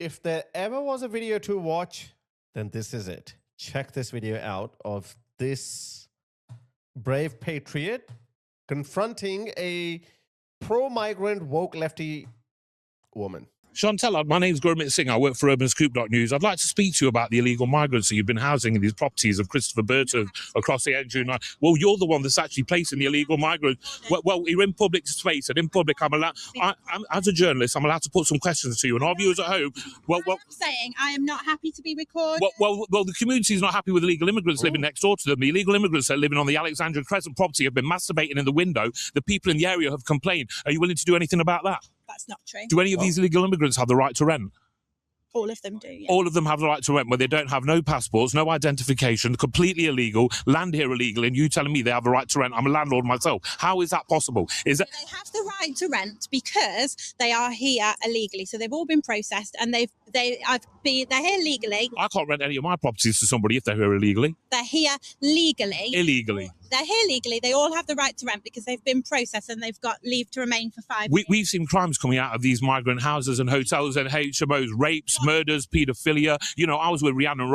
If there ever was a video to watch, then this is it. Check this video out of this brave patriot confronting a pro-migrant woke lefty woman. Chantelle, my name's Gurmit Singh. I work for UrbanScoop.news. I'd like to speak to you about the illegal migrants that you've been housing in these properties of Christopher Burton across the edge. Well, you're the one that's actually placing the illegal migrants. Well, you're in public space, and in public, I'm as a journalist, I'm allowed to put some questions to you. And our viewers at home, I'm saying I am not happy to be recorded. Well, the community is not happy with illegal immigrants living next door to them. The illegal immigrants that are living on the Alexandra Crescent property have been masturbating in the window. The people in the area have complained. Are you willing to do anything about that? That's not true. Do any of these illegal immigrants have the right to rent? All of them do, yeah. All of them have the right to rent, where they don't have no passports, no identification, completely illegal, land here illegally, and you telling me they have the right to rent? I'm a landlord myself. How is that possible? They have the right to rent because they are here illegally. So they've all been processed, and they're here legally. I can't rent any of my properties to somebody if they're here illegally. They're here legally. Illegally. They're here legally. They all have the right to rent because they've been processed and they've got leave to remain for 5 years. We've seen crimes coming out of these migrant houses and hotels and HMOs, rapes, murders, paedophilia. You know, I was with Rhiannon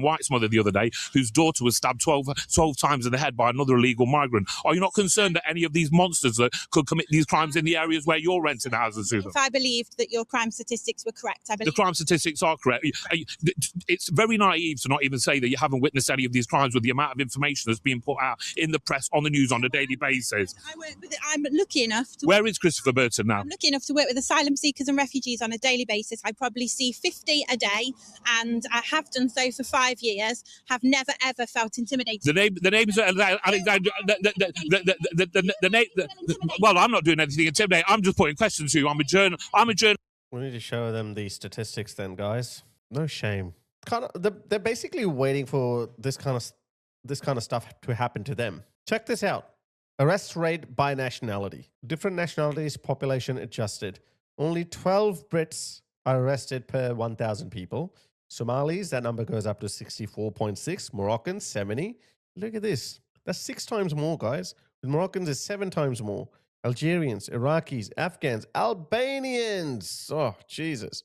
White's mother the other day, whose daughter was stabbed 12 times in the head by another illegal migrant. Are you not concerned that any of these monsters that could commit these crimes in the areas where you're renting houses to them? If I believed that your crime statistics were correct, I believe... The crime statistics are correct. It's very naive to not even say that you haven't witnessed any of these crimes with the amount of information that's being put out in the press, on the news, on a daily basis. I'm lucky enough to... Where is Christopher Burton now? I'm lucky enough to work with asylum seekers and refugees on a daily basis. I probably see 50 a day, and I have done so for 5 years. Have never ever felt intimidated. The name's Alexander. Well, I'm not doing anything intimidating. I'm just putting questions to you. I'm a journalist. We need to show them the statistics then, guys. No shame. They're basically waiting for this kind of stuff to happen to them. Check this out. Arrest rate by nationality. Different nationalities, population adjusted. Only 12 Brits are arrested per 1,000 people. Somalis, that number goes up to 64.6. Moroccans, 70. Look at this. That's 6 times more, guys. With Moroccans, it's 7 times more. Algerians, Iraqis, Afghans, Albanians. Oh, Jesus.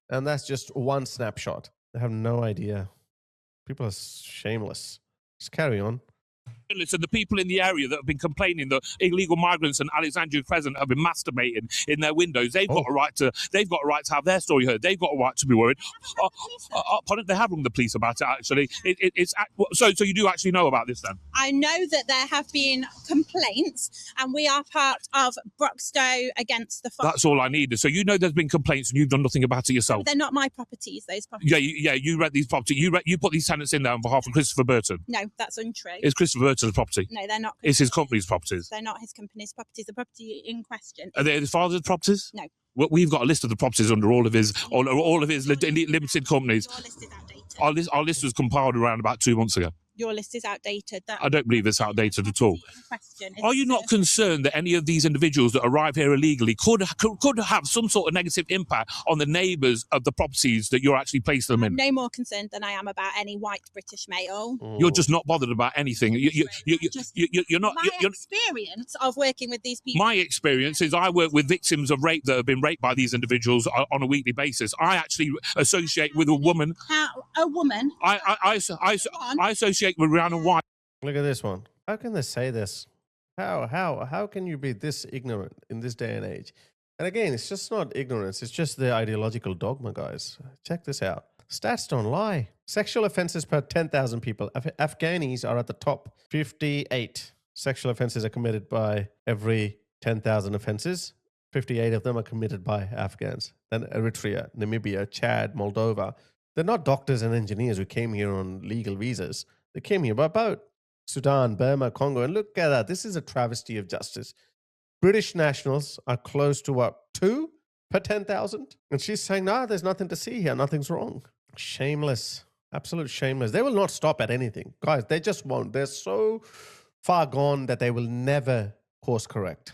And that's just one snapshot. They have no idea. People are shameless. Just carry on. And the people in the area that have been complaining that illegal migrants and Alexandria Crescent have been masturbating in their windows, they've got a right to have their story heard. They've got a right to be worried. Pardon, they have rung the police about it, actually. So you do actually know about this then? I know that there have been complaints, and we are part of Broxtowe Against the Fox. That's all I needed. So you know there's been complaints and you've done nothing about it yourself? They're not my properties, those properties. Yeah, you rent these properties. You put these tenants in there on behalf of Christopher Burton? No, that's untrue. It's Christopher Burton's property? No, they're not. It's his company's properties? They're not his company's properties. The property in question. Are they his father's properties? No. Well, we've got a list of the properties under all of his limited companies. Your list is outdated. Our list was compiled around about 2 months ago. Your list is outdated. I don't believe it's outdated at all. Are you not concerned that any of these individuals that arrive here illegally could have some sort of negative impact on the neighbours of the properties that you're actually placing them in? I'm no more concerned than I am about any white British male. You're just not bothered about anything. You're not. My experience of working with these people. My experience is I work with victims of rape that have been raped by these individuals on a weekly basis. I actually associate with a woman. A woman? I associate with Rhiannon White. Look at this one. How can they say this? How can you be this ignorant in this day and age? And again, it's just not ignorance. It's just the ideological dogma, guys. Check this out. Stats don't lie. Sexual offenses per 10,000 people. Afghanis are at the top. 58 sexual offenses are committed by every 10,000 offenses. 58 of them are committed by Afghans. Then Eritrea, Namibia, Chad, Moldova. They're not doctors and engineers who came here on legal visas. They came here by boat. Sudan, Burma, Congo. And look at that. This is a travesty of justice. British nationals are close to what? 2 per 10,000? And she's saying, no, there's nothing to see here. Nothing's wrong. Shameless. Absolute shameless. They will not stop at anything. Guys, they just won't. They're so far gone that they will never course correct.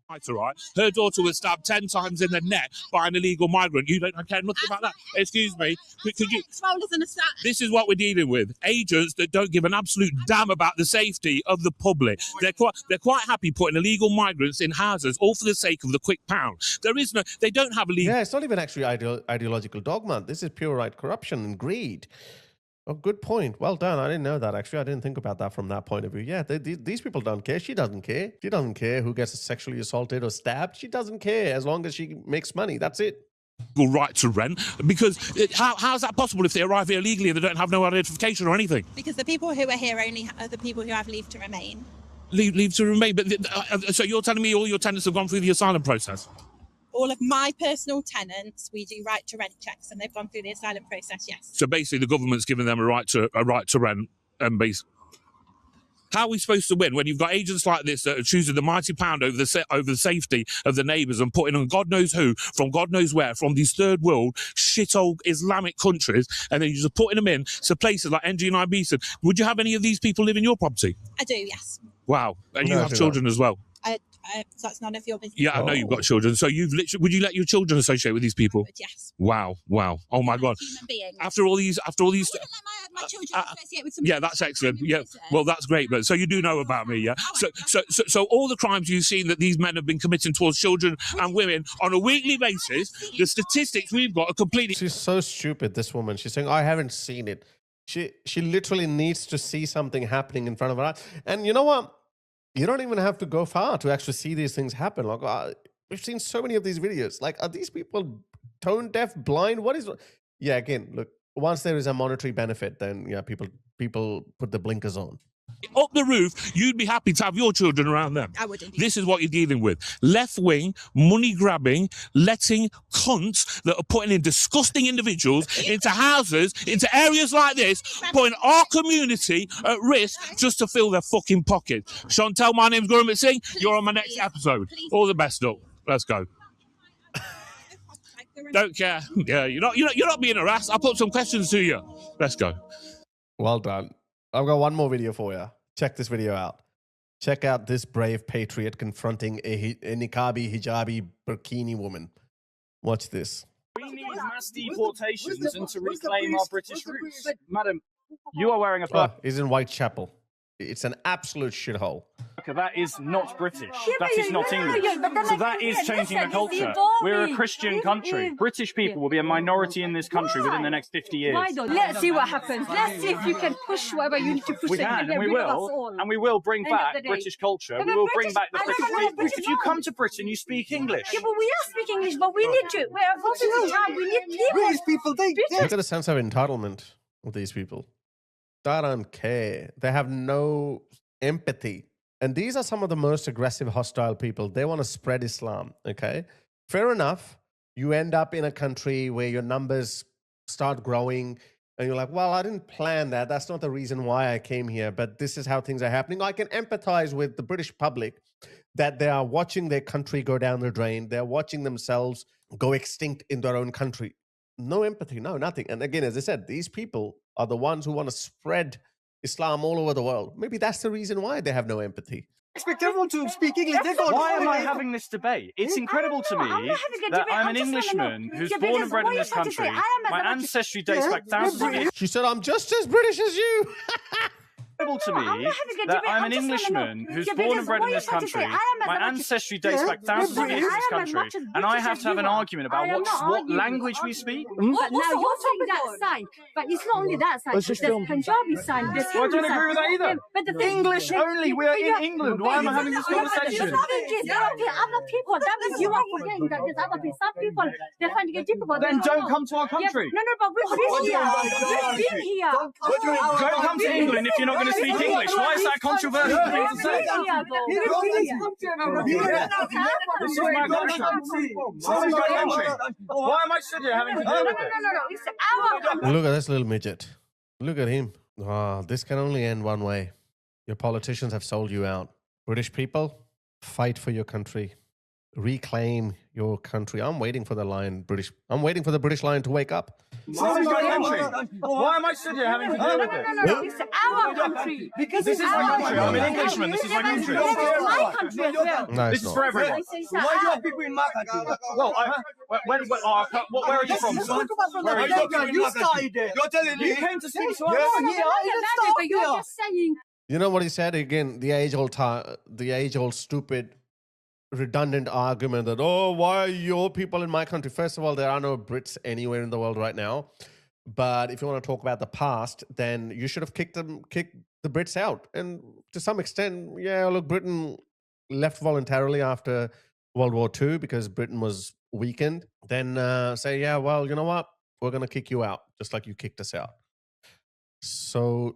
right? Her daughter was stabbed 10 times in the neck by an illegal migrant. You don't care nothing about that. Excuse me. Could you? This is what we're dealing with. Agents that don't give an absolute damn about the safety of the public. They're quite happy putting illegal migrants in houses, all for the sake of the quick pound. They don't have illegal. Yeah, it's not even actually ideological dogma. This is pure right corruption and greed. Oh, good point. Well done. I didn't know that, actually. I didn't think about that from that point of view. Yeah, these people don't care. She doesn't care. She doesn't care who gets sexually assaulted or stabbed. She doesn't care as long as she makes money. That's it. Right to rent, because how is that possible if they arrive here illegally and they don't have no identification or anything? Because the people who are here only are the people who have leave to remain. Leave to remain. But so you're telling me all your tenants have gone through the asylum process? All of my personal tenants, we do right to rent checks, and they've gone through the asylum process. Yes. So basically, the government's given them a right to rent, and how are we supposed to win when you've got agents like this that are choosing the mighty pound over the safety of the neighbours and putting on God knows who from God knows where from these third world shithole Islamic countries, and then you're just putting them in to places like NG and Ibiza? Would you have any of these people live in your property? I do. Yes. Wow, and you have children as well. So that's none of your business. Yeah, I know you've got children. So would you let your children associate with these people? Yes. Wow. Oh my God. Human beings. After all these. I wouldn't let my children associate with somebody. Yeah, that's excellent. Yeah, well, that's great. But so you do know about me, yeah. So all the crimes you've seen that these men have been committing towards children and women on a weekly basis, the statistics we've got are completely. She's so stupid. This woman. She's saying, "I haven't seen it." She literally needs to see something happening in front of her. And you know what? You don't even have to go far to actually see these things happen. Like, we've seen so many of these videos. Like, are these people tone deaf, blind? What is? Yeah, again, look. Once there is a monetary benefit, then yeah, people put the blinkers on. Up the roof, you'd be happy to have your children around them. I would indeed. This is what you're dealing with. Left-wing, money-grabbing, letting cunts that are putting in disgusting individuals into houses, into areas like this, putting our community at risk just to fill their fucking pockets. Chantel, my name's Gurumit Singh. You're on my next episode. All the best, up. Let's go. Don't care. Yeah, you're not being harassed. I'll put some questions to you. Let's go. Well done. I've got one more video for you. Check this video out. Check out this brave patriot confronting a niqabi, hijabi, burkini woman. Watch this. We need mass deportations and to reclaim our British roots. Madam, you are wearing a burqa. He's in Whitechapel. It's an absolute shithole. That is not British. That is not English. So that is changing the culture. We're a Christian country. British people will be a minority in this country within the next 50 years. Let's see what happens. Let's see if you can push whatever you need to push. We can, and we will. And we will bring back British culture. We will bring back the British. If you come to Britain, you speak English. Yeah, but we are speaking English, but we need to. We're voting for time. We need people. British people, Look at the sense of entitlement of these people. They don't care. They have no empathy. And these are some of the most aggressive, hostile people. They want to spread Islam, okay? Fair enough. You end up in a country where your numbers start growing and you're like, well, I didn't plan that. That's not the reason why I came here, but this is how things are happening. I can empathize with the British public that they are watching their country go down the drain. They're watching themselves go extinct in their own country. No empathy, no, nothing. And again, as I said, these people are the ones who want to spread Islam all over the world. Maybe that's the reason why they have no empathy. Expect everyone to speak English. Why am I having this debate? It's incredible to me that I'm an Englishman who's born and bred in this country. My ancestry dates back thousands of years. She said, I'm just as British as you. Incredible to me that I'm an Englishman who's born and bred in this country. My ancestry dates back thousands of years in this country, and I have to have an argument about what language we speak. But now you're saying that side, but it's not only that side. There's Punjabi side. There's I don't agree with that either. But the English only. We are in England. Why am I having this conversation? There are other people. That means you are forgetting that there's other people. Some people, they're finding it difficult. Then don't come to our country. No, but we've been here. We've been here. Don't come to England if you're not going to speak English. Why is that controversial thing to say? This is my country. This is my country. Why am I sitting here having to do with it? No. It's our. Look at this little midget. Look at him. Oh, this can only end one way. Your politicians have sold you out. British people, fight for your country. reclaim your country. I'm waiting for the British Lion to wake up. This is my country. Why am I sitting here having to deal with it? No. This is our country. Because this is my country. I'm an Englishman. This is my country. This is my country as well. No, This it's is not. for everyone. Why do you have people in my country? Well, where are you from, sir? Where are you? You started it. You're telling me. You came to speak to Yeah, us. But you're just saying. You know what he said again? The age-old stupid, redundant argument that, oh, why are your people in my country? First of all, there are no Brits anywhere in the world right now. But if you want to talk about the past, then you should have kicked the Brits out. And to some extent, yeah, look, Britain left voluntarily after World War II because Britain was weakened. Then say, yeah, well, you know what? We're going to kick you out, just like you kicked us out. So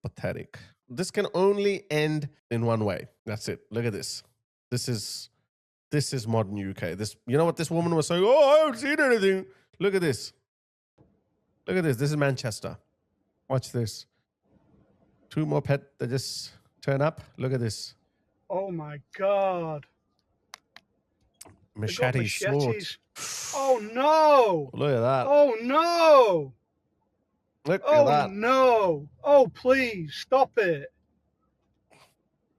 pathetic. This can only end in one way. That's it. Look at this. This is modern UK. You know what this woman was saying? Oh, I haven't seen anything. Look at this. Look at this. This is Manchester. Watch this. 2 more pet that just turn up. Look at this. Oh my God. Machete sword. Oh no. Look at that. Oh no. Look at Oh that. no. Oh please stop it.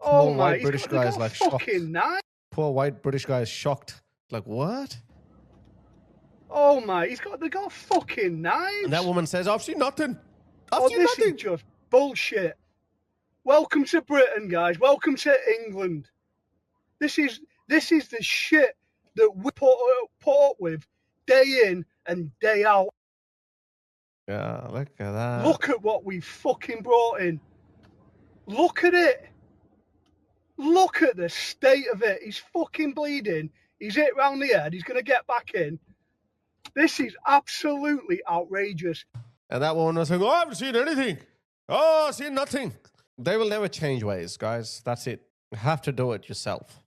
Poor Oh my white British guy is like shocked. fucking knife. Poor white British guy is shocked. Like, what? Oh my, they got fucking knives. And that woman says, I've seen nothing. I've Oh, seen this nothing. is just bullshit. Welcome to Britain, guys. Welcome to England. This is the shit that we put up with day in and day out. Yeah, look at that. Look at what we fucking brought in. Look at it. Look at the state of it. He's fucking bleeding. He's hit round the head. He's going to get back in. This is absolutely outrageous. And that woman was saying, oh, I haven't seen anything. Oh, I've seen nothing. They will never change ways, guys. That's it. You have to do it yourself.